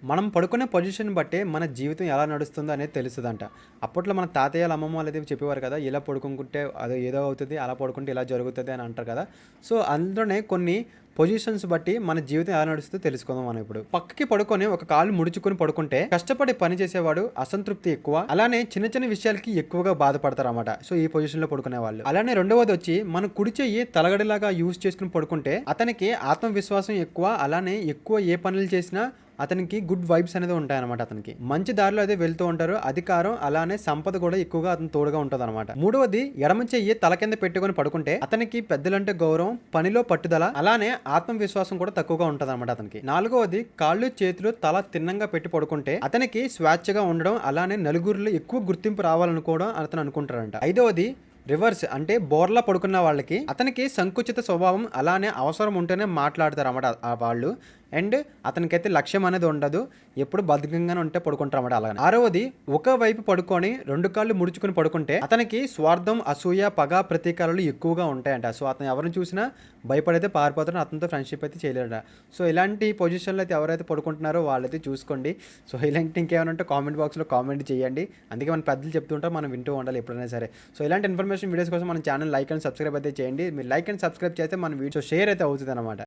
మనం పడుకునే పొజిషన్ బట్టే మన జీవితం ఎలా నడుస్తుందో అనేది తెలుస్తదంట. అప్పట్లో మన తాతయ్యలు, అమ్మమ్మ వాళ్ళైతే చెప్పేవారు కదా! ఇలా పడుకుంటే అదో ఏదో అవుతది. అలా పడుకుంటే ఇలా జరుగుతది అని అంటారు కదా! సో, అందులోనే కొన్ని పొజిషన్స్ బట్టి మన జీవితం ఎలా నడుస్తుందో తెలుసుకుందాం మనం ఇప్పుడు. పక్కకి పడుకొని ఒక కాళ్ళు ముడుచుకొని పడుకుంటే కష్టపడి పని చేసేవాడు అసంతృప్తి ఎక్కువ. అలానే చిన్న చిన్న విషయాలకి ఎక్కువగా బాధపడతారన్నమాట. సో, ఈ పొజిషన్‌లో పడుకునేవాళ్ళు. అలానే రెండవదొచ్చి మన కుడి చెయ్యి తలగడలాగా యూజ్ చేసుకొని పడుకుంటే అతనికి ఆత్మవిశ్వాసం ఎక్కువ. అలానే ఎక్కువ ఏ పనులు చేసినా అతనికి గుడ్ వైబ్స్ అనేది ఉంటాయన్నమాట అతనికి. మంచి దారిలో అయితే వెళ్తూ ఉంటారు. అధికారం అలానే సంపద కూడా ఎక్కువగా అతనికి తోడుగా ఉంటదన్నమాట. మూడవది ఎడమ చెయ్యి తల కింద పెట్టుకొని పడుకుంటే అతనికి పెద్దలంటే గౌరవం, పనిలో పట్టుదల, అలానే ఆత్మవిశ్వాసం కూడా తక్కువగా ఉంటదన్నమాట అతనికి. నాలుగవది కాళ్ళు, చేతులు, తల తిన్నంగా పెట్టి పడుకుంటే అతనికి స్వేచ్ఛగా ఉండడం, అలానే నలుగురిలో ఎక్కువ గుర్తింపు రావాలనుకోవడం అతను అనుకుంటాడంట. ఐదవది రివర్స్ అంటే బోర్లా పడుకున్న వాళ్ళకి అతనికి సంకుచిత స్వభావం, అలానే అవసరం ఉంటేనే మాట్లాడతారన్నమాట వాళ్ళు. అండ్ అతనికైతే లక్ష్యం అనేది ఉండదు. ఎప్పుడు బద్ధకంగానే ఉంటే పడుకుంటారన్నమాట అలాగని. ఆరవది ఒక వైపు పడుకొని 2 కాళ్ళు ముడుచుకొని పడుకుంటే అతనికి స్వార్థం, అసూయ, పగ, ప్రతీకారాలు ఎక్కువగా ఉంటాయంట. సో, అతను ఎవరిని చూసినా భయపడైతే పారిపోతాడు. అతనితో ఫ్రెండ్‌షిప్ అయితే చేయలేడట. సో, ఇలాంటి పొజిషన్‌లో అయితే ఎవరైతే పడుకుంటున్నారో వాళ్ళైతే చూసుకోండి. సో, ఇలాంటి ఇంకేమైనా ఉంటే కామెంట్ బాక్స్‌లో కామెంట్ చేయండి. అందుకే మన పెద్దలు చెప్తుంటారు, మనం వింటూ ఉండాలి ఎప్పుడైనా సరే. సో, ఇలాంటి ఇన్ఫర్మేషన్ వీడియోస్ కోసం మన ఛానల్ లైక్ అండ్ సబ్స్క్రైబ్ అయితే చేయండి. మీరు లైక్ అండ్ సబ్స్క్రైబ్ చేస్తే మన వీడియో షేర్ అయితే అవుతదన్నమాట.